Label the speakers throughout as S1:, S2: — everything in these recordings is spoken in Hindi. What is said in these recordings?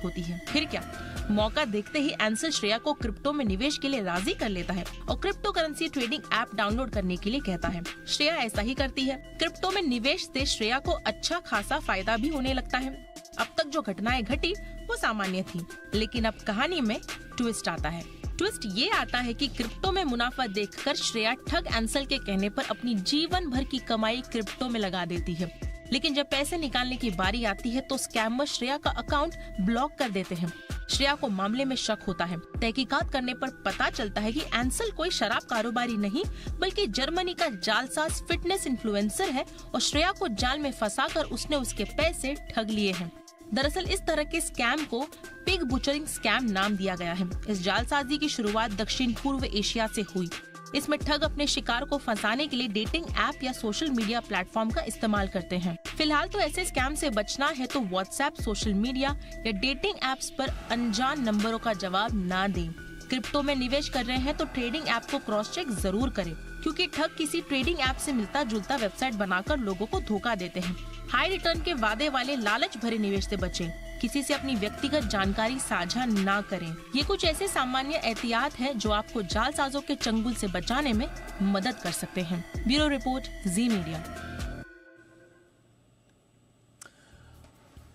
S1: होती है। फिर क्या, मौका देखते ही एंसल श्रेया को क्रिप्टो में निवेश के लिए राजी कर लेता है और crypto currency trading app download करने के लिए कहता है। श्रेया ऐसा ही करती है। क्रिप्टो में निवेश से श्रेया को अच्छा खासा फायदा भी होने लगता है। अब तक जो घटनाएं घटी वो सामान्य थी, लेकिन अब कहानी में ट्विस्ट आता है। ट्विस्ट ये आता है कि क्रिप्टो में मुनाफा देखकर श्रेया ठग एंसल के कहने पर अपनी जीवन भर की कमाई क्रिप्टो में लगा देती है। लेकिन जब पैसे निकालने की बारी आती है तो स्कैमर श्रेया का अकाउंट ब्लॉक कर देते हैं। श्रेया को मामले में शक होता है। तहकीकात करने पर पता चलता है कि एंसल कोई शराब कारोबारी नहीं बल्कि जर्मनी का जालसाज फिटनेस इन्फ्लुएंसर है और श्रेया को जाल में फंसाकर उसने उसके पैसे ठग लिए हैं। दरअसल इस तरह के स्कैम को पिग बुचरिंग स्कैम नाम दिया गया है। इस जालसाजी की शुरुआत दक्षिण पूर्व एशिया से हुई। इसमें ठग अपने शिकार को फंसाने के लिए डेटिंग ऐप या सोशल मीडिया प्लेटफॉर्म का इस्तेमाल करते हैं। फिलहाल तो ऐसे स्कैम से बचना है तो व्हाट्सएप, सोशल मीडिया या डेटिंग ऐप्स पर अनजान नंबरों का जवाब ना दें। क्रिप्टो में निवेश कर रहे हैं तो ट्रेडिंग ऐप को क्रॉस चेक जरूर करें, क्योंकि ठग किसी ट्रेडिंग ऐप से मिलता जुलता वेबसाइट बनाकर लोगों को धोखा देते हैं। हाई रिटर्न के वादे वाले लालच भरे निवेश से बचें। किसी से अपनी व्यक्तिगत जानकारी साझा ना करें। ये कुछ ऐसे सामान्य एहतियात हैं जो आपको जालसाजों के चंगुल से बचाने में मदद कर सकते हैं। ब्यूरो रिपोर्ट, जी मीडिया।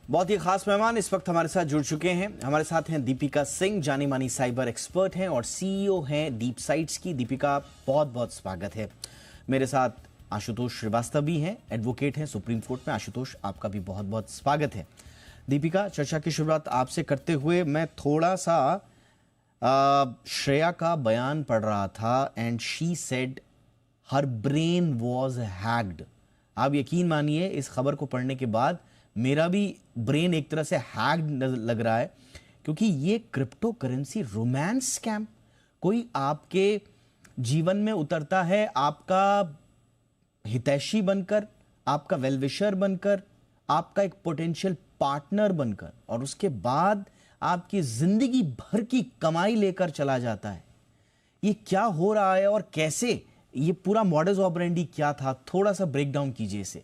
S2: बहुत ही खास मेहमान इस वक्त हमारे साथ जुड़ चुके हैं। हमारे साथ हैं दीपिका सिंह, जानी मानी साइबर एक्सपर्ट हैं और सीईओ हैं डीप साइट्स की। दीपिका, बहुत बहुत स्वागत है। मेरे साथ आशुतोष श्रीवास्तव भी हैं, एडवोकेट हैं सुप्रीम कोर्ट में। आशुतोष, आपका भी बहुत बहुत स्वागत है। दीपिका, चर्चा की शुरुआत आपसे करते हुए मैं थोड़ा सा श्रेया का बयान पढ़ रहा था and she said her brain was hacked. आप यकीन मानिए इस खबर को पढ़ने के बाद मेरा भी ब्रेन एक तरह से हैक्ड लग रहा है, क्योंकि ये क्रिप्टो करेंसी रोमांस स्कैम कोई आपके जीवन में उतरता है, आपका हितैषी बनकर, आपका वेलविशर बनकर, आपका एक पोटेंशियल पार्टनर बनकर, और उसके बाद आपकी जिंदगी भर की कमाई लेकर चला जाता है। ये क्या हो रहा है और कैसे, ये पूरा मॉडस ऑपरेंडी क्या था? थोड़ा सा ब्रेक डाउन कीजिए इसे।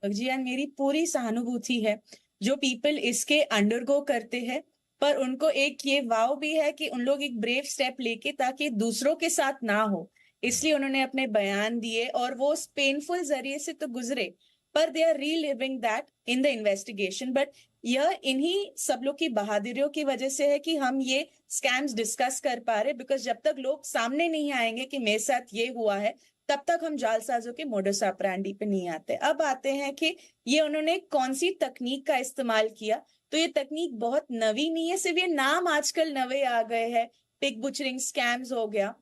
S3: जी यार, मेरी पूरी सहानुभूति है जो पीपल इसके अंडरगो करते हैं, पर उनको एक ये वाव भी है कि उन लोग एक ब्रेव स्टेप लेके ताकि दूसरों के साथ ना हो, इसलिए उन्होंने अपने बयान दिए और वो उस पेनफुल जरिए से तो गुजरे, पर they are reliving that in the investigation. But यह इन्हीं सब लोग की बहादुरियों की वजह से है कि हम ये स्कैम्स डिस्कस कर पा रहे, बिकॉज जब तक लोग सामने नहीं आएंगे कि मेरे साथ ये हुआ है, तब तक हम जालसाजों के मोडस ऑपरेंडी पे नहीं आते। अब आते हैं कि ये उन्होंने कौन सी तकनीक का इस्तेमाल किया। तो ये तकनीक बहुत नवी नहीं है, सिर्फ ये नाम आजकल नवे आ गए हैं। पिग बुचरिंग स्कैम्स हो गया,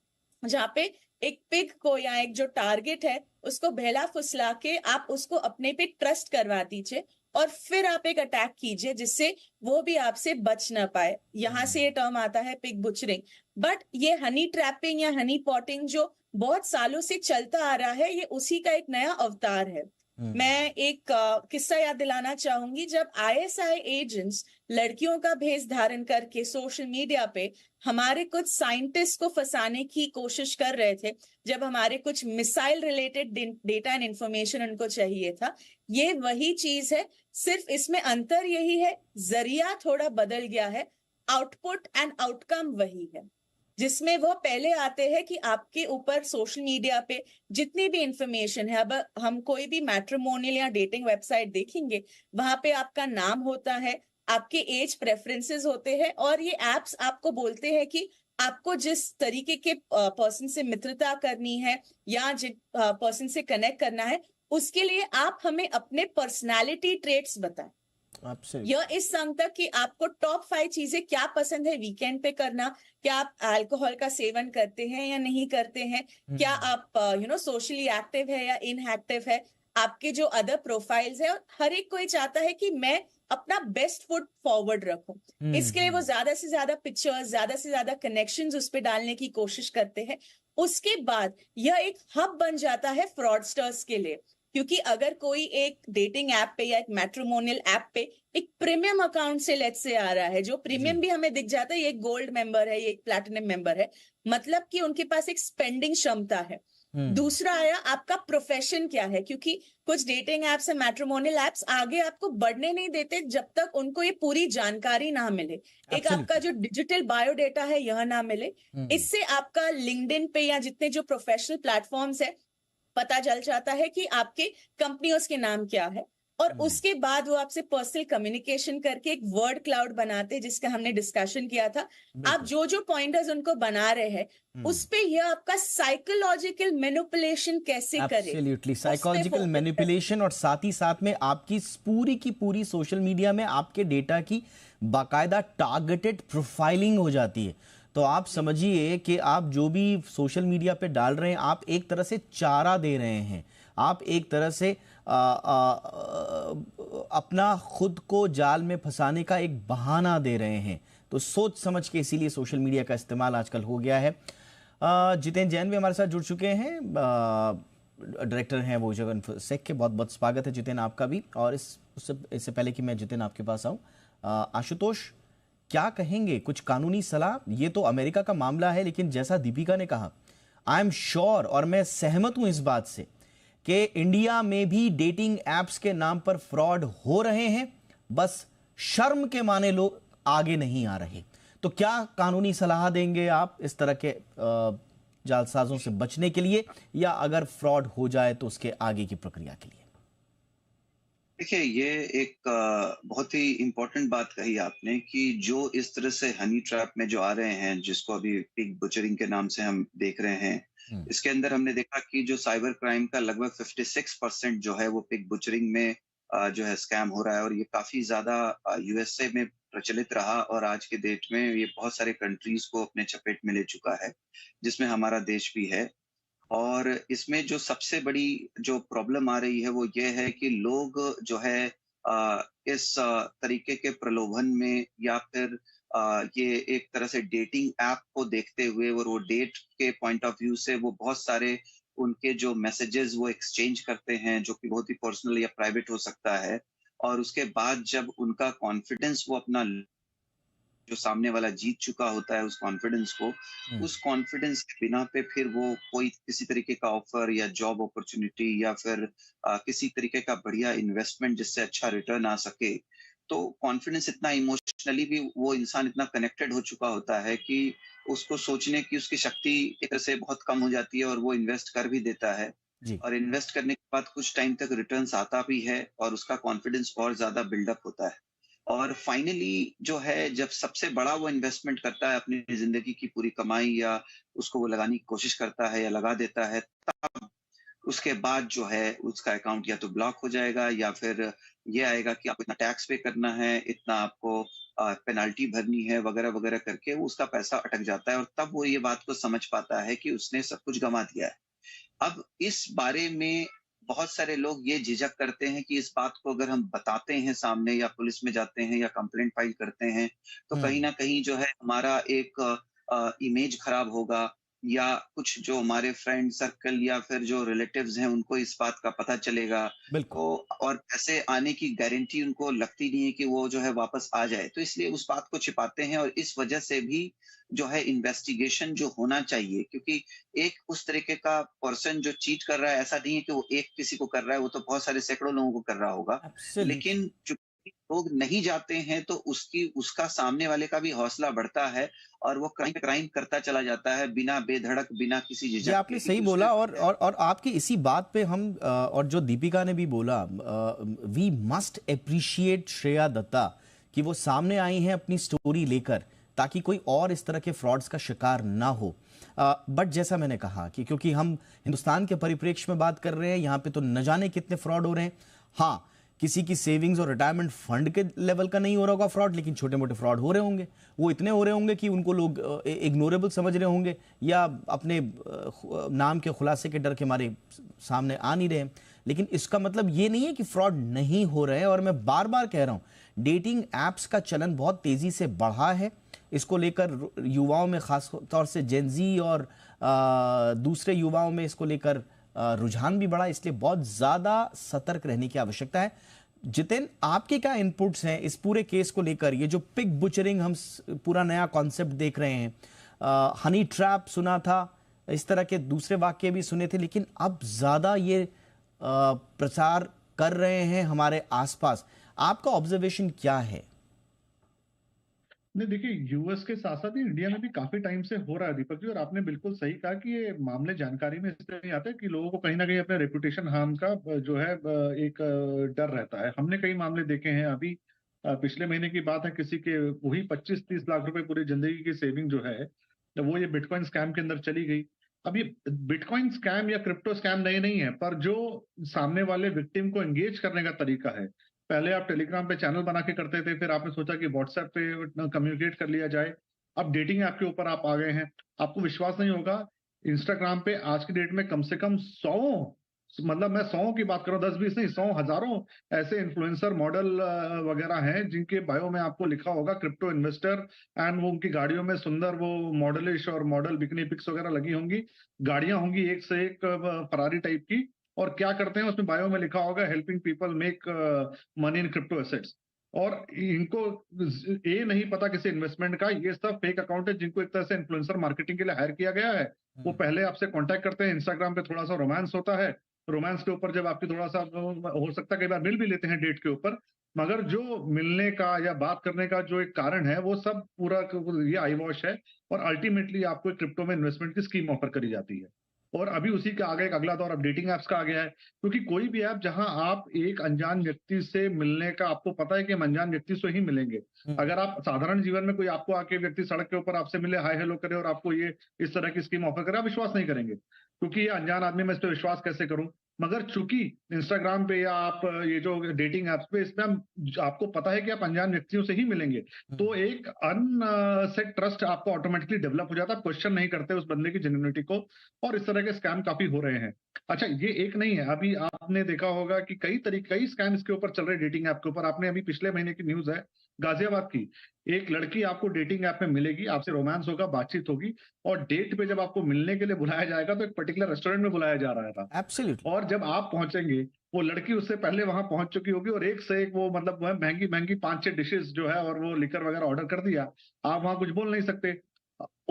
S3: जहाँ पे एक पिग को या एक जो टारगेट है उसको बहला फुसला के आप उसको अपने पे ट्रस्ट करवा दीजिए और फिर आप एक अटैक कीजिए जिससे वो भी आपसे बच ना पाए। यहाँ से ये टर्म आता है पिग बुचरिंग। बट ये हनी ट्रैपिंग या हनी पॉटिंग जो बहुत सालों से चलता आ रहा है, ये उसी का एक नया अवतार है। मैं एक किस्सा याद दिलाना चाहूंगी। जब आईएसआई एजेंट्स लड़कियों का भेष धारण करके सोशल मीडिया पे हमारे कुछ साइंटिस्ट को फंसाने की कोशिश कर रहे थे, जब हमारे कुछ missile related data and information उनको चाहिए था, ये वही चीज है। सिर्फ इसमें अंतर यही है, जरिया थोड़ा बदल गया है, आउटपुट एंड आउटकम वही है। जिसमें वो पहले आते हैं कि आपके ऊपर सोशल मीडिया पे जितनी भी इंफॉर्मेशन है, अब हम कोई भी मैट्रिमोनियल या डेटिंग वेबसाइट देखेंगे, वहां पे आपका नाम होता है, आपके एज प्रेफरेंसेस होते हैं, और ये एप्स आपको बोलते हैं कि आपको जिस तरीके के पर्सन से मित्रता करनी है या जिस पर्सन से कनेक्ट करना है, उसके लिए आप हमें अपने पर्सनालिटी ट्रेट्स बताएं। यह इस संग तक कि आपको टॉप 5 चीजें क्या पसंद है वीकेंड पे करना, क्या आप अल्कोहल का सेवन करते हैं या नहीं करते हैं, क्या आप सोशली एक्टिव है या इनएक्टिव है, आपके जो अदर प्रोफाइल्स है। और हर एक कोई चाहता है कि मैं अपना बेस्ट फुट फॉरवर्ड रखूं। इसके लिए वो ज्यादा से ज्यादा पिक्चर्स, ज्यादा से ज्यादा कनेक्शंस उस पर डालने की कोशिश करते हैं। उसके बाद यह एक हब बन जाता है फ्रॉडस्टर्स के लिए, क्योंकि अगर कोई एक डेटिंग ऐप पे या एक मैट्रिमोनियल ऐप पे एक प्रीमियम अकाउंट से लेट से आ रहा है, जो प्रीमियम भी हमें दिख जाता है, ये एक गोल्ड मेंबर है, ये एक प्लैटिनम मेंबर है, मतलब कि उनके पास एक स्पेंडिंग क्षमता है। दूसरा आया आपका प्रोफेशन क्या है, क्योंकि कुछ डेटिंग एप्स है, मैट्रिमोनियल एप्स आगे आपको बढ़ने नहीं देते जब तक उनको ये पूरी जानकारी ना मिले। एक आपका जो डिजिटल बायोडेटा है यह ना मिले। इससे आपका लिंक्डइन पे या जितने जो प्रोफेशनल प्लेटफॉर्म्स है पता चल जाता है कि आपके कंपनियों के नाम क्या है, और उसके बाद वो आपसे पर्सनल कम्युनिकेशन करके एक वर्ड क्लाउड बनाते हैं, जिसका हमने डिस्कशन किया था। आप जो जो पॉइंटर्स उनको बना रहे हैं उस पे यह आपका साइकोलॉजिकल मैनिपुलेशन कैसे करे,
S2: एब्सोल्युटली साइकोलॉजिकल मैनिपुलेशन, और साथ ही साथ में आपकी पूरी की पूरी सोशल मीडिया में आपके डेटा की बाकायदा टारगेटेड प्रोफाइलिंग हो जाती है। तो आप समझिए कि आप जो भी सोशल मीडिया पे डाल रहे हैं, आप एक तरह से चारा दे रहे हैं, आप एक तरह से अपना खुद को जाल में फंसाने का एक बहाना दे रहे हैं। तो सोच समझ के इसीलिए सोशल मीडिया का इस्तेमाल आजकल हो गया है। जितेन जैन भी हमारे साथ जुड़ चुके हैं, डायरेक्टर हैं वो जगन सेक के। बहुत बहुत स्वागत है जितेन आपका भी। और इससे पहले कि मैं जितेन आपके पास आऊँ, आशुतोष क्या कहेंगे, कुछ कानूनी सलाह? ये तो अमेरिका का मामला है, लेकिन जैसा दीपिका ने कहा, आई एम श्योर और मैं सहमत हूं इस बात से कि इंडिया में भी डेटिंग एप्स के नाम पर फ्रॉड हो रहे हैं, बस शर्म के माने लोग आगे नहीं आ रहे। तो क्या कानूनी सलाह देंगे आप इस तरह के जालसाजों से बचने के लिए, या अगर फ्रॉड हो जाए तो उसके आगे की प्रक्रिया के लिए?
S4: देखिए, ये एक बहुत ही इम्पोर्टेंट बात कही आपने कि जो इस तरह से हनी ट्रैप में जो आ रहे हैं, जिसको अभी पिग बुचरिंग के नाम से हम देख रहे हैं, इसके अंदर हमने देखा कि जो साइबर क्राइम का लगभग 56% जो है वो पिग बुचरिंग में जो है स्कैम हो रहा है। और ये काफी ज्यादा यूएसए में प्रचलित रहा, और आज के डेट में ये बहुत सारे कंट्रीज को अपने चपेट में ले चुका है, जिसमें हमारा देश भी है। और इसमें जो सबसे बड़ी जो प्रॉब्लम आ रही है वो ये है कि लोग जो है इस तरीके के प्रलोभन में, या फिर ये एक तरह से डेटिंग ऐप को देखते हुए वो डेट के पॉइंट ऑफ व्यू से वो बहुत सारे उनके जो मैसेजेस वो एक्सचेंज करते हैं, जो कि बहुत ही पर्सनल या प्राइवेट हो सकता है। और उसके बाद जब उनका कॉन्फिडेंस वो अपना जो सामने वाला जीत चुका होता है, उस कॉन्फिडेंस को, उस कॉन्फिडेंस के बिना पे फिर वो कोई किसी तरीके का ऑफर या जॉब अपॉर्चुनिटी या फिर किसी तरीके का बढ़िया इन्वेस्टमेंट जिससे अच्छा रिटर्न आ सके, तो कॉन्फिडेंस इतना इमोशनली भी वो इंसान इतना कनेक्टेड हो चुका होता है कि उसको सोचने की उसकी शक्ति एक तरह से बहुत कम हो जाती है, और वो इन्वेस्ट कर भी देता है। और इन्वेस्ट करने के बाद कुछ टाइम तक रिटर्न्स आता भी है, और उसका कॉन्फिडेंस और ज्यादा बिल्डअप होता है। और फाइनली जो है, जब सबसे बड़ा वो इन्वेस्टमेंट करता है अपनी जिंदगी की पूरी कमाई, या उसको वो लगाने की कोशिश करता है या लगा देता है, तब उसके बाद जो है उसका अकाउंट या तो ब्लॉक हो जाएगा, या फिर ये आएगा कि आपको इतना टैक्स पे करना है, इतना आपको पेनाल्टी भरनी है, वगैरह वगैरह करके वो उसका पैसा अटक जाता है। और तब वो ये बात को समझ पाता है कि उसने सब कुछ गंवा दिया है। अब इस बारे में बहुत सारे लोग ये झिझक करते हैं कि इस बात को अगर हम बताते हैं सामने, या पुलिस में जाते हैं या कंप्लेंट फाइल करते हैं, तो कहीं ना कहीं जो है हमारा एक इमेज खराब होगा, या कुछ जो हमारे फ्रेंड सर्कल या फिर जो रिलेटिव्स हैं उनको इस बात का पता चलेगा। तो और पैसे आने की गारंटी उनको लगती नहीं है कि वो जो है वापस आ जाए, तो इसलिए उस बात को छिपाते हैं। और इस वजह से भी जो है इन्वेस्टिगेशन जो होना चाहिए, क्योंकि एक उस तरीके का पर्सन जो चीट कर रहा है, ऐसा नहीं है कि वो एक किसी को कर रहा है, वो तो बहुत सारे सैकड़ों लोगों को कर रहा होगा। लेकिन लोग नहीं जाते हैं तो उसका सामने वाले का भी हौसला बढ़ता है, और वो क्राइम करता चला जाता है बिना बेधड़क, बिना किसी झिझक के।
S2: आपने सही बोला। और आपकी इसी बात पे हम और जो दीपिका ने भी बोला, we must appreciate Shreya Datta कि वो सामने आई हैं अपनी स्टोरी लेकर, ताकि कोई और इस तरह के फ्रॉड्स का शिकार ना हो। बट जैसा मैंने कहा कि क्योंकि हम हिंदुस्तान के परिप्रेक्ष्य में बात कर रहे हैं, यहाँ पे तो न जाने कितने फ्रॉड हो रहे हैं। हाँ, किसी की सेविंग्स और रिटायरमेंट फंड के लेवल का नहीं हो रहा होगा फ्रॉड, लेकिन छोटे मोटे फ्रॉड हो रहे होंगे। वो इतने हो रहे होंगे कि उनको लोग इग्नोरेबल समझ रहे होंगे, या अपने नाम के खुलासे के डर के मारे सामने आ नहीं रहे। लेकिन इसका मतलब ये नहीं है कि फ्रॉड नहीं हो रहे हैं। और मैं बार बार कह रहा हूँ, डेटिंग एप्स का चलन बहुत तेजी से बढ़ा है। इसको लेकर युवाओं में खास तौर से जेनजी और दूसरे युवाओं में इसको लेकर रुझान भी बढ़ा, इसलिए बहुत ज्यादा सतर्क रहने की आवश्यकता है। जितेन, आपके क्या इनपुट्स हैं इस पूरे केस को लेकर? ये जो पिग बुचरिंग हम पूरा नया कॉन्सेप्ट देख रहे हैं, हनी ट्रैप सुना था, इस तरह के दूसरे वाक्य भी सुने थे, लेकिन अब ज्यादा ये प्रचार कर रहे हैं हमारे आसपास। आपका ऑब्जर्वेशन क्या है?
S5: नहीं, देखिए, यूएस के साथ साथ ही इंडिया में भी काफी टाइम से हो रहा है दीपक जी। और आपने बिल्कुल सही कहा कि ये मामले जानकारी में इसलिए नहीं आते कि लोगों को कहीं ना कहीं अपने रेपुटेशन हार्म का जो है एक डर रहता है। हमने कई मामले देखे हैं अभी। पिछले महीने की बात है, किसी के वही 25-30 लाख रुपए पूरी जिंदगी की सेविंग जो है, तो वो ये बिटकॉइन स्कैम के अंदर चली गई। अब ये बिटकॉइन स्कैम या क्रिप्टो स्कैम नहीं है, पर जो सामने वाले विक्टिम को एंगेज करने का तरीका है, पहले आप टेलीग्राम पे चैनल बना के करते थे, फिर आपने सोचा कि व्हाट्सएप पे कम्युनिकेट कर लिया जाए। अब डेटिंग ऐप के ऊपर आप आ गए हैं। आपको विश्वास नहीं होगा, इंस्टाग्राम पे आज की डेट में कम से कम 100, मतलब मैं 100 की बात कर रहा हूँ, 10-20 नहीं, 100 हजारों ऐसे इन्फ्लुएंसर मॉडल वगैरह हैं जिनके बायो में आपको लिखा होगा क्रिप्टो इन्वेस्टर। एंड वो उनकी गाड़ियों में सुंदर वो मॉडलिश और मॉडल बिकनी पिक्स वगैरह लगी होंगी, गाड़ियां होंगी एक से एक फरारी टाइप की। और क्या करते हैं, उसमें बायो में लिखा होगा helping people make money in crypto assets. और इनको ये नहीं पता किसी इन्वेस्टमेंट का, ये सब फेक अकाउंट है जिनको एक तरह से इन्फ्लुएंसर मार्केटिंग के लिए हायर किया गया है। वो पहले आपसे कांटेक्ट करते हैं, इंस्टाग्राम पे थोड़ा सा रोमांस होता है, रोमांस के ऊपर जब आपकी थोड़ा सा हो सकता है कई बार मिल भी लेते हैं डेट के ऊपर, मगर जो मिलने का या बात करने का जो एक कारण है वो सब पूरा ये आई वॉश है। और अल्टीमेटली आपको एक क्रिप्टो में इन्वेस्टमेंट की स्कीम ऑफर करी जाती है। और अभी उसी के आगे एक अगला दौर अब डेटिंग एप्स का आ गया है, क्योंकि कोई भी ऐप जहां आप एक अनजान व्यक्ति से मिलने का, आपको पता है कि हम अनजान व्यक्ति से ही मिलेंगे। अगर आप साधारण जीवन में कोई आपको आके व्यक्ति सड़क के ऊपर आपसे मिले, हाय हेलो करे और आपको ये इस तरह की स्कीम ऑफर करे, आप विश्वास नहीं करेंगे, क्योंकि ये अनजान आदमी, मैं इस पर विश्वास कैसे करूं। मगर चूंकि इंस्टाग्राम पे या आप ये जो डेटिंग एप्स पे, इसमें आपको पता है कि आप अनजान व्यक्तियों से ही मिलेंगे, तो एक अनसेट ट्रस्ट आपको ऑटोमेटिकली डेवलप हो जाता है। आप क्वेश्चन नहीं करते उस बंदे की जेन्युइनिटी को। और इस तरह के स्कैम काफी हो रहे हैं। अच्छा, ये एक नहीं है, अभी आपने देखा होगा कि कई स्कैम इसके ऊपर चल रहे, डेटिंग ऐप के ऊपर। आपने अभी पिछले महीने की न्यूज है गाजियाबाद की, एक लड़की आपको डेटिंग ऐप में मिलेगी, आपसे रोमांस होगा, बातचीत होगी, और डेट पे जब आपको मिलने के लिए बुलाया जाएगा तो एक पर्टिकुलर रेस्टोरेंट में बुलाया जा रहा था।
S2: एब्सोल्युटली।
S5: और जब आप पहुंचेंगे, वो लड़की उससे पहले वहां पहुंच चुकी होगी और एक से एक वो मतलब वह महंगी महंगी 5-6 डिशेस जो है और वो लिकर वगैरह ऑर्डर कर दिया। आप वहां कुछ बोल नहीं सकते।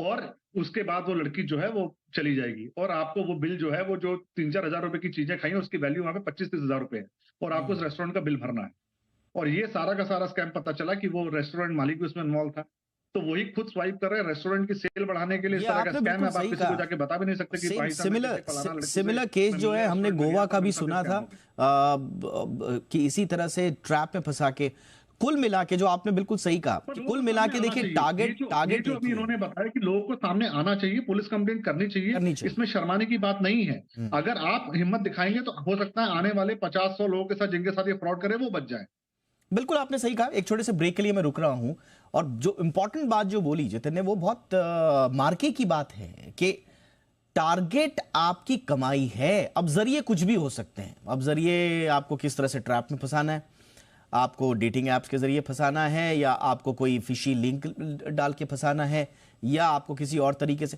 S5: और उसके बाद वो लड़की जो है वो चली जाएगी और आपको वो बिल जो है, वो जो 3-4 हजार रुपए की चीजें खाई हैं उसकी वैल्यू वहां पे 25-30 हजार रुपए है, और आपको उस रेस्टोरेंट का बिल भरना है। और ये सारा का सारा स्कैम पता चला कि वो रेस्टोरेंट मालिक भी उसमें इन्वॉल्व था। तो वही खुद स्वाइप कर रहे हैं, रेस्टोरेंट की सेल बढ़ाने के लिए इस
S2: ये
S5: तरह का
S2: आपने
S5: स्कैम
S2: बिल्कुल
S5: है। अब आप
S2: सही
S5: किसी को
S2: कहा।
S5: जाके बता भी नहीं सकते कि
S2: सेम
S5: भाई साहब
S2: सिमिलर
S5: फलाना लड़की से
S2: सिमिलर केस
S5: मैं
S2: जो है
S5: मिलने
S2: हमने
S5: रेस्टोरेंट में
S2: गोवा
S5: गया
S2: का
S5: था,
S2: भी
S5: मेरे साथ
S2: सुना
S5: स्कैम
S2: था,
S5: हो गया।
S2: कि इसी तरह से ट्रैप में फंसा के। कुल मिला के जो आपने बिल्कुल सही कहा
S5: पर
S2: कि
S5: लोगों
S2: कुल
S5: को
S2: मिला
S5: सामने
S2: के
S5: आना
S2: देखिए,
S5: चाहिए।
S2: टारगेट
S5: ये
S2: टारगेट
S5: जो
S2: एक
S5: अभी
S2: ही है,
S5: इन्होंने बताया कि लोगों को सामने आना चाहिए, पुलिस कंप्लेंट करनी चाहिए,
S2: करनी चाहिए।
S5: इसमें शर्माने की बात नहीं है। अगर आप हिम्मत दिखाएंगे तो हो सकता है आने वाले 50-100 लोगों के साथ जिनके साथ ये फ्रॉड करे वो बच जाए।
S2: बिल्कुल आपने सही कहा। एक छोटे से ब्रेक के लिए मैं रुक रहा हूं, और जो इंपॉर्टेंट बात जो बोली जितन ने, वो बहुत मार्के की बात है कि टारगेट आपकी कमाई है। अब जरिए कुछ भी हो सकते हैं। अब जरिए आपको किस तरह से ट्रैप में फंसाना है, आपको डेटिंग ऐप्स के जरिए फंसाना है, या आपको कोई फिशी लिंक डाल के फंसाना है, या आपको किसी और तरीके से।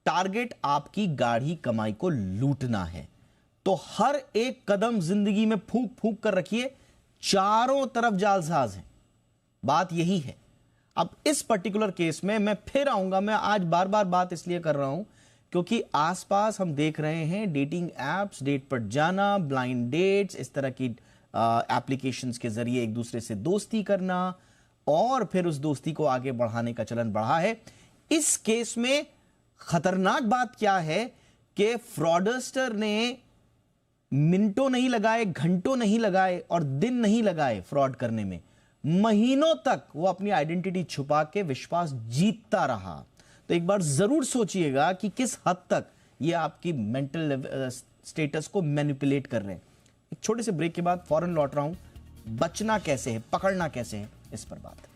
S2: टारगेट आपकी गाढ़ी कमाई को लूटना है। तो हर एक कदम जिंदगी में फूंक फूंक कर रखिए, चारों तरफ जालसाज हैं। बात यही है। अब इस पर्टिकुलर केस में मैं फिर आऊंगा, मैं आज बार बार बात इसलिए कर रहा हूं क्योंकि आसपास हम देख रहे हैं डेटिंग एप्स, डेट पर जाना, ब्लाइंड डेट्स, इस तरह की एप्लीकेशंस के जरिए एक दूसरे से दोस्ती करना, और फिर उस दोस्ती को आगे बढ़ाने का चलन बढ़ा है। इस केस में खतरनाक बात क्या है कि फ्रॉडस्टर ने मिनटों नहीं लगाए, घंटों नहीं लगाए, और दिन नहीं लगाए फ्रॉड करने में। महीनों तक वो अपनी आइडेंटिटी छुपा के विश्वास जीतता रहा। तो एक बार जरूर सोचिएगा कि किस हद तक ये आपकी मेंटल स्टेटस को मैनिपुलेट कर रहे हैं। एक छोटे से ब्रेक के बाद फौरन लौट रहा हूं। बचना कैसे है, पकड़ना कैसे है, इस पर बात।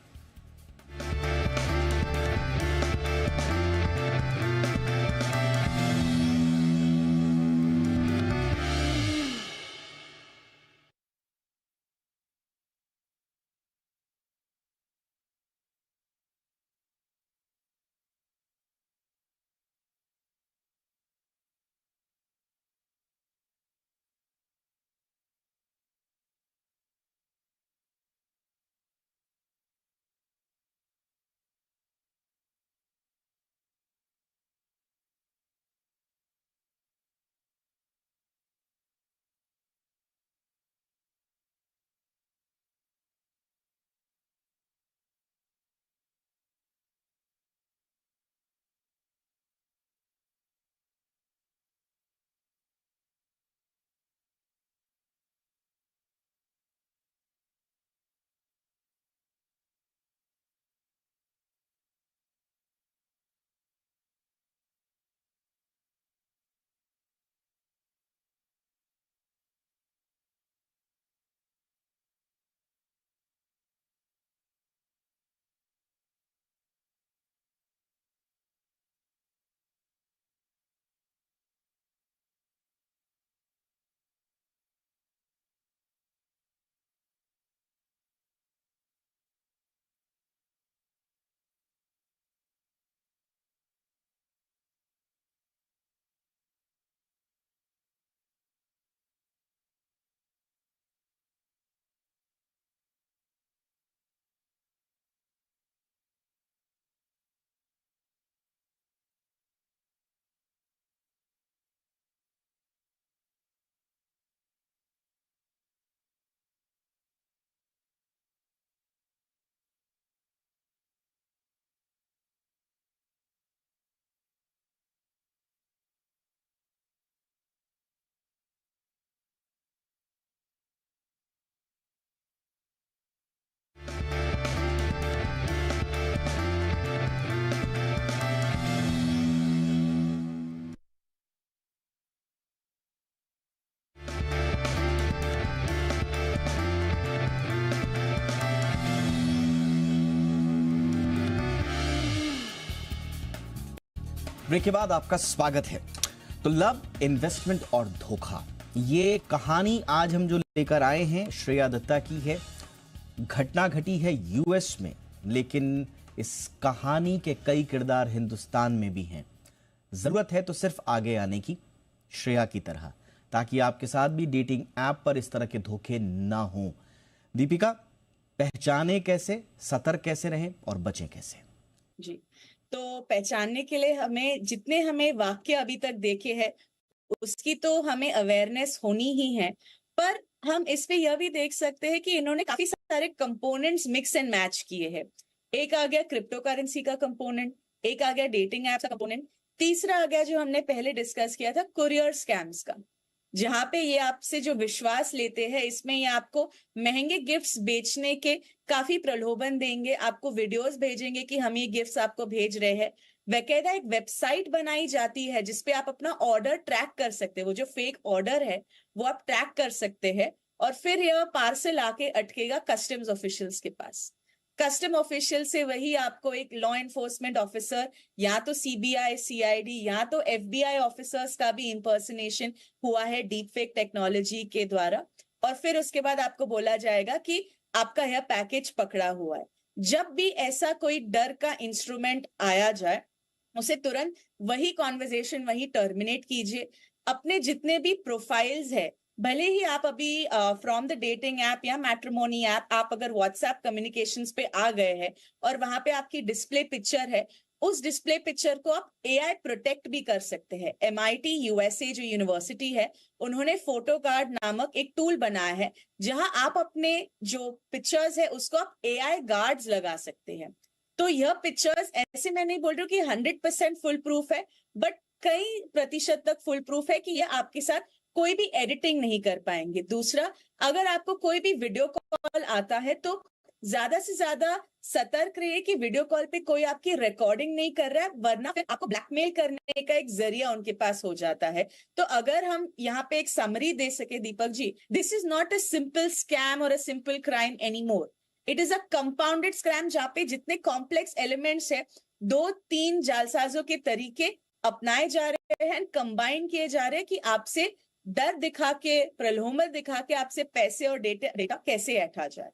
S2: ब्रेक के बाद आपका स्वागत है। तो लव, इन्वेस्टमेंट और धोखा, ये कहानी आज हम जो लेकर आए हैं श्रेया दत्ता की है। घटना घटी है यूएस में, लेकिन इस कहानी के कई किरदार हिंदुस्तान में भी हैं। जरूरत है तो सिर्फ आगे आने की, श्रेया की तरह, ताकि आपके साथ भी डेटिंग ऐप पर इस तरह के धोखे ना हों। दीपिका, पहचाने कैसे, सतर्क कैसे रहें और बचें कैसे?
S3: जी, तो पहचानने के लिए हमें वाक्य अभी तक देखे हैं उसकी तो हमें अवेयरनेस होनी ही है, पर हम इस पे यह भी देख सकते हैं कि इन्होंने काफी सारे कंपोनेंट्स मिक्स एंड मैच किए हैं। एक आ गया क्रिप्टो करेंसी का कंपोनेंट, एक आ गया डेटिंग ऐप का कंपोनेंट, तीसरा आ गया जो हमने पहले डिस्कस किया था कुरियर स्कैम्स का, जहां पे ये आपसे जो विश्वास लेते हैं, इसमें ये आपको महंगे गिफ्ट्स बेचने के काफी प्रलोभन देंगे, आपको वीडियोस भेजेंगे कि हम ये गिफ्ट्स आपको भेज रहे हैं। बकायदा एक वेबसाइट बनाई जाती है जिसपे आप अपना ऑर्डर ट्रैक कर सकते हैं, वो जो फेक ऑर्डर है वो आप ट्रैक कर सकते हैं, और फिर यह पार्सल आके अटकेगा कस्टम्स ऑफिशियल्स के पास। कस्टम ऑफिशियल से वही आपको एक लॉ एनफोर्समेंट ऑफिसर, या तो सीबीआई, सीआईडी, या तो एफबीआई ऑफिसर्स का भी इंपर्सनेशन हुआ है डीप फेक टेक्नोलॉजी के द्वारा, और फिर उसके बाद आपको बोला जाएगा कि आपका यह पैकेज पकड़ा हुआ है। जब भी ऐसा कोई डर का इंस्ट्रूमेंट आया जाए, उसे तुरंत वही कॉन्वर्जेशन वही टर्मिनेट कीजिए। अपने जितने भी प्रोफाइल्स है, भले ही आप अभी फ्रॉम द डेटिंग ऐप या मैट्रिमोनी ऐप, आप अगर व्हाट्सएप कम्युनिकेशंस पे आ गए हैं और वहां पे आपकी डिस्प्ले पिक्चर है, उस डिस्प्ले पिक्चर को आप एआई प्रोटेक्ट भी कर सकते हैं। MIT USA जो यूनिवर्सिटी है, उन्होंने फोटो गार्ड नामक एक टूल बनाया है, जहां आप अपने जो पिक्चर्स है उसको आप एआई गार्ड्स लगा सकते हैं। तो यह पिक्चर्स, ऐसे मैं नहीं बोल रही हूँ कि 100% फुल प्रूफ है, बट कई प्रतिशत तक फुल प्रूफ है कि यह आपके साथ कोई भी एडिटिंग नहीं कर पाएंगे। दूसरा, अगर आपको कोई भी वीडियो कॉल आता है तो ज्यादा से ज्यादा सतर्क रहिए कि वीडियो कॉल पे कोई आपकी रिकॉर्डिंग नहीं कर रहा है, वरना फिर आपको ब्लैकमेल करने का एक जरिया उनके पास हो जाता है। तो अगर हम यहाँ पे एक समरी दे सके Deepak ji, this is not a simple scam और a simple crime any more, it is a compounded scam, जहाँ पे जितने कॉम्प्लेक्स एलिमेंट्स है, 2-3 जालसाजों के तरीके अपनाए जा रहे हैं, कंबाइन किए जा रहे हैं कि आपसे डर दिखा के, प्रलोभन दिखा के आपसे पैसे और डेटा कैसे ऐंठा जाए।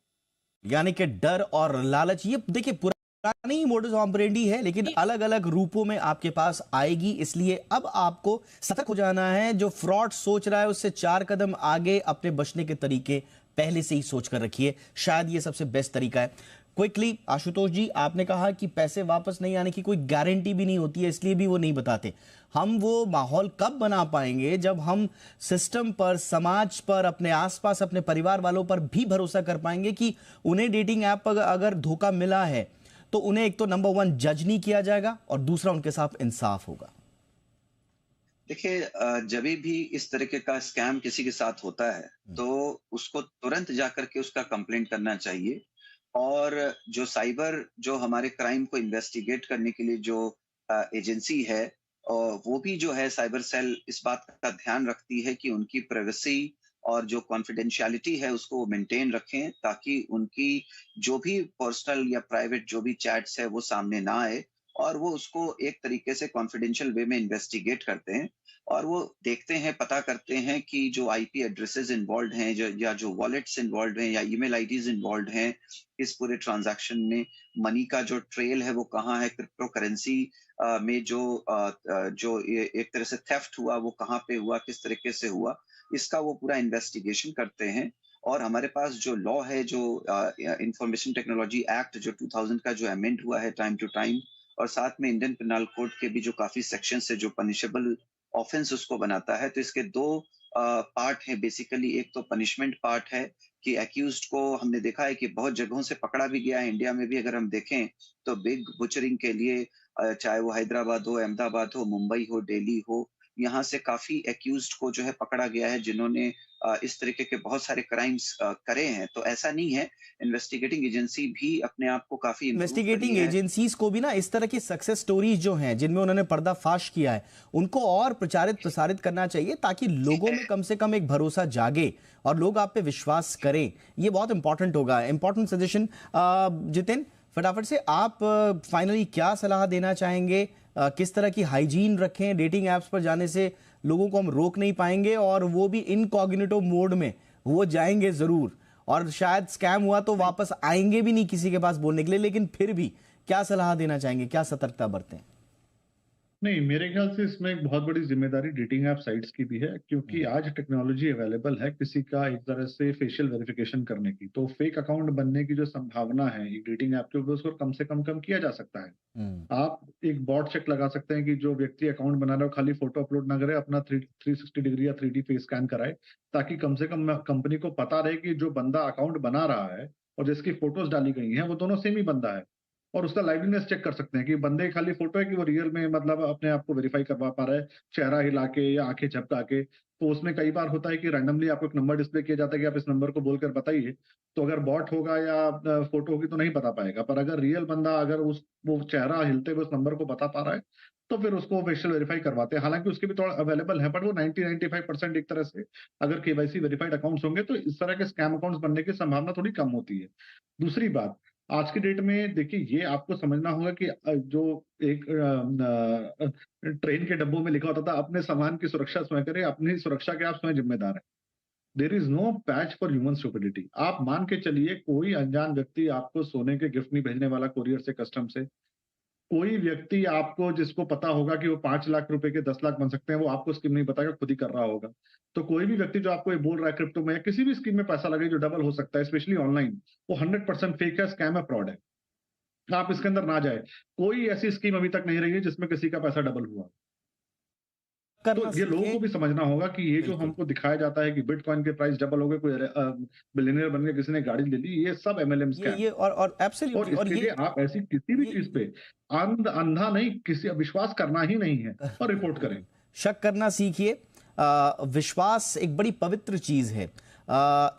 S2: यानी कि डर और लालच, ये देखिए पुरानी मोडस ऑपरेंडी है, लेकिन अलग अलग रूपों में आपके पास आएगी। इसलिए अब आपको सतर्क हो जाना है। जो फ्रॉड सोच रहा है उससे 4 कदम आगे अपने बचने के तरीके पहले से ही सोच कर रखिए। शायद ये सबसे बेस्ट तरीका है। क्विकली आशुतोष जी, आपने कहा कि पैसे वापस नहीं आने की कोई गारंटी भी नहीं होती है, इसलिए भी वो नहीं बताते। हम वो माहौल कब बना पाएंगे जब हम सिस्टम पर, समाज पर, अपने आसपास, अपने परिवार वालों पर भी भरोसा कर पाएंगे कि उन्हें डेटिंग ऐप पर अगर धोखा मिला है तो उन्हें एक तो नंबर 1 जज नहीं किया जाएगा, और दूसरा उनके साथ इंसाफ होगा।
S4: देखिए, जब भी इस तरीके का स्कैम किसी के साथ होता है तो उसको तुरंत जाकर के उसका कंप्लेंट करना चाहिए, और जो साइबर, जो हमारे क्राइम को इन्वेस्टिगेट करने के लिए जो एजेंसी है, वो भी जो है साइबर सेल, इस बात का ध्यान रखती है कि उनकी प्राइवेसी और जो कॉन्फिडेंशियलिटी है उसको वो मेंटेन रखें, ताकि उनकी जो भी पर्सनल या प्राइवेट जो भी चैट्स है वो सामने ना आए, और वो उसको एक तरीके से कॉन्फिडेंशियल वे में इन्वेस्टिगेट करते हैं, और वो देखते हैं, पता करते हैं कि जो आईपी एड्रेसेस इन्वॉल्व हैं, जो वॉलेट्स इन्वॉल्व हैं या ईमेल आईडीज इन्वॉल्व हैं इस पूरे ट्रांजैक्शन में, मनी का जो ट्रेल है वो कहाँ है, क्रिप्टो करेंसी में जो एक तरह से थेफ्ट हुआ वो कहाँ पे हुआ, किस तरीके से हुआ, इसका वो पूरा इन्वेस्टिगेशन करते हैं। और हमारे पास जो लॉ है, जो इंफॉर्मेशन टेक्नोलॉजी एक्ट जो 2000 का जो अमेंड हुआ है टाइम टू टाइम, और साथ में इंडियन पेनल कोड के भी जो काफी सेक्शन है जो पनिशेबल ऑफेंस उसको बनाता है। तो इसके 2 पार्ट है बेसिकली। एक तो पनिशमेंट पार्ट है कि एक्यूज्ड को हमने देखा है कि बहुत जगहों से पकड़ा भी गया है, इंडिया में भी अगर हम देखें तो बिग बुचरिंग के लिए, चाहे वो हैदराबाद हो, अहमदाबाद हो, मुंबई हो, दिल्ली हो, यहाँ से काफी एक्यूज्ड को जो है पकड़ा गया है जिन्होंने इस तरीके के बहुत सारे क्राइम्स करे हैं। तो ऐसा नहीं है, इन्वेस्टिगेटिंग एजेंसी भी अपने आप को काफी
S2: इन्वेस्टिगेटिंग एजेंसीज को भी ना इस तरह की सक्सेस स्टोरीज जो हैं जिनमें उन्होंने पर्दाफाश किया है, उनको और प्रसारित करना चाहिए, ताकि लोगों में कम से कम एक भरोसा जागे और लोग आप पे विश्वास करें। ये बहुत इंपॉर्टेंट होगा। Important suggestion. जितिन, फटाफट से आप फाइनली क्या सलाह देना चाहेंगे किस तरह की हाइजीन रखें। डेटिंग ऐप्स पर जाने से लोगों को हम रोक नहीं पाएंगे, और वो भी इनकॉग्निटो मोड में वो जाएंगे जरूर, और शायद स्कैम हुआ तो वापस आएंगे भी नहीं किसी के पास बोलने के लिए। लेकिन फिर भी क्या सलाह देना चाहेंगे, क्या सतर्कता बरतें?
S5: नहीं, मेरे ख्याल से इसमें एक बहुत बड़ी जिम्मेदारी डेटिंग ऐप साइट्स की भी है, क्योंकि आज टेक्नोलॉजी अवेलेबल है किसी का एक तरह से फेशियल वेरिफिकेशन करने की, तो फेक अकाउंट बनने की जो संभावना है एक डेटिंग ऐप के ऊपर, उसको कम से कम किया जा सकता है। आप एक बॉट चेक लगा सकते हैं कि जो व्यक्ति अकाउंट बना रहा है खाली फोटो अपलोड ना करे, अपना 360 डिग्री या 3D फेस स्कैन कराए, ताकि कम से कम कंपनी को पता रहे कि जो बंदा अकाउंट बना रहा है और जिसकी फोटोज डाली गई हैं वो दोनों सेम ही बंदा है। और उसका लाइवलीनेस चेक कर सकते हैं कि बंदे की खाली फोटो है कि वो रियल में मतलब अपने आप को वेरीफाई करवा पा रहा है, चेहरा हिला के या आंखें झपका के। तो उसमें कई बार होता है कि रैंडमली आपको एक नंबर डिस्प्ले किया जाता है कि आप इस नंबर को बोलकर बताइए, तो अगर बॉट होगा या फोटो होगी तो नहीं बता पाएगा, पर अगर रियल बंदा अगर वो चेहरा हिलते हुए उस नंबर को बता पा रहा है तो फिर उसको फेशियल वेरीफाई करवाते हैं। हालांकि उसके भी थोड़ा अवेलेबल है, बट वो 90-95% एक तरह से अगर केवाईसी वेरीफाइड अकाउंट्स होंगे तो इस तरह के स्कैम अकाउंट्स बनने की संभावना थोड़ी कम होती है। दूसरी बात, आज की डेट में देखिए ये आपको समझना होगा कि जो एक ट्रेन के डब्बों में लिखा होता था अपने सामान की सुरक्षा स्वयं करें, अपनी सुरक्षा के आप स्वयं जिम्मेदार हैं। There is no patch for human stupidity. आप मान के चलिए कोई अनजान व्यक्ति आपको सोने के गिफ्ट नहीं भेजने वाला कोरियर से, कस्टम से। कोई व्यक्ति आपको जिसको पता होगा कि वो 5 लाख रुपए के 10 लाख बन सकते हैं, वो आपको स्कीम नहीं बताएगा, खुद ही कर रहा होगा। तो कोई भी व्यक्ति जो आपको ये बोल रहा है क्रिप्टो में या किसी भी स्कीम में पैसा लगे जो डबल हो सकता है, स्पेशली ऑनलाइन, वो 100% फेक है, स्कैम है, फ्रॉड है। आप इसके अंदर ना जाए। कोई ऐसी स्कीम अभी तक नहीं रही है जिसमें किसी का पैसा डबल हुआ। तो ये लोगों को भी समझना होगा कि ये जो हमको दिखाया जाता है कि बिटकॉइन के प्राइस डबल हो गए, कोई बिलियनियर बन गया, किसी ने गाड़ी ले ली, ये सब MLM स्कैम।
S2: ये और एब्सोल्युटली,
S5: और इसके लिए आप ऐसी किसी भी चीज पे अंधा नहीं, किसी विश्वास करना ही नहीं है और रिपोर्ट करें।
S2: शक करना सीखिए। विश्वास एक बड़ी पवित्र चीज है।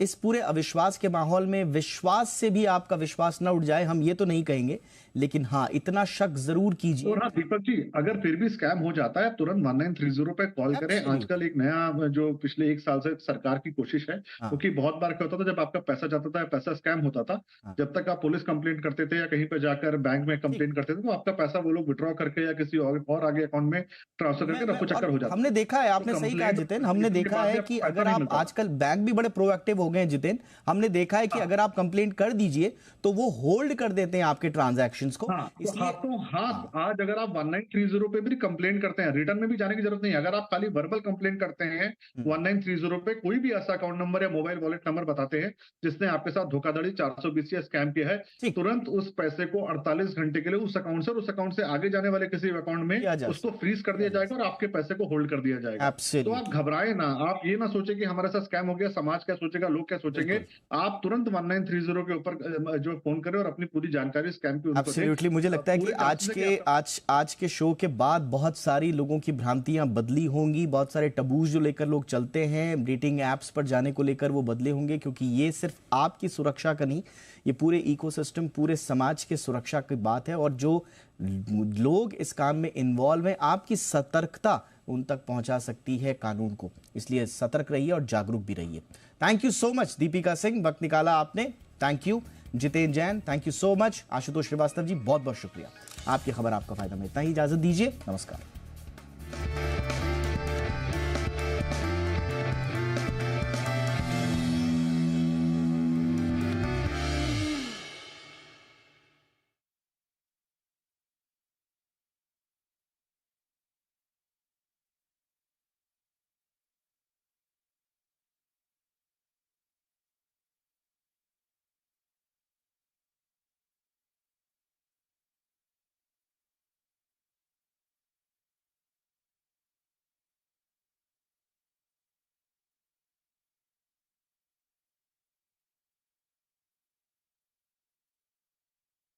S2: इस पूरे अविश्वास के माहौल में विश्वास से भी आपका विश्वास न उठ जाए, हम ये तो नहीं कहेंगे, लेकिन हाँ इतना शक जरूर कीजिए।
S5: और हाँ दीपक जी, अगर फिर भी स्कैम हो जाता है तुरंत 1930 पे कॉल करें। आजकल एक नया जो पिछले 1 साल से सरकार की कोशिश है, क्योंकि बहुत बार क्या होता था जब आपका पैसा जाता था, पैसा स्कैम होता था, जब तक आप पुलिस कंप्लेंट करते थे या कहीं पे जाकर बैंक में कंप्लेंट करते थे, तो आपका पैसा वो लोग विड्रॉ करके या किसी और आगे अकाउंट में ट्रांसफर करके रफू चक्कर हो जाता।
S2: हमने देखा है, आपने सही कहा जितेन, हमने देखा है कि अगर आप, आजकल बैंक भी बड़े प्रोएक्टिव हो गए हैं जितेन, हमने देखा है कि अगर आप कंप्लेंट कर दीजिए तो वो होल्ड कर देते हैं आपके ट्रांजैक्शंस को।
S5: इसलिए आज अगर आप 1930 पे भी कंप्लेंट करते हैं, रिटर्न में भी जाने की जरूरत नहीं है। अगर आप खाली वर्बल कंप्लेंट करते हैं 1930 पे, कोई भी ऐसा अकाउंट नंबर या मोबाइल वॉलेट नंबर बताते हैं जिसने आपके साथ धोखाधड़ी 420 या स्कैम किया है, तुरंत उस पैसे को 48 घंटे के लिए उस अकाउंट से और उस अकाउंट से आगे जाने वाले किसी अकाउंट में उसको फ्रीज कर दिया जाएगा और आपके पैसे को होल्ड कर दिया जाएगा। तो आप घबराए ना, आप ये ना सोचे कि हमारे साथ स्कैम हो गया, समाज क्या सोचेगा, लोग क्या सोचेंगे। आप तुरंत 1930 के ऊपर जो फोन करें और अपनी पूरी जानकारी स्कैम की
S2: एब्सोल्युटली। मुझे लगता है कि आज के शो के बाद बहुत सारी लोगों की भ्रांतियां बदली होंगी, बहुत सारे टबूज जो लेकर लोग चलते हैं डेटिंग एप्स पर जाने को लेकर वो बदले होंगे, क्योंकि ये सिर्फ आपकी सुरक्षा का नहीं, ये पूरे इकोसिस्टम, पूरे समाज के सुरक्षा की बात है। और जो लोग इस काम में इन्वॉल्व हैं, आपकी सतर्कता उन तक पहुंचा सकती है कानून को, इसलिए सतर्क रहिए और जागरूक भी रहिए। Thank you so much Deepika Singh, वक्त निकाला आपने, thank you. Jiten Jain, thank you so much. Ashutosh Shrivastava ji, बहुत बहुत शुक्रिया। आपकी खबर आपका फायदा में, इतना ही इजाजत दीजिए, नमस्कार।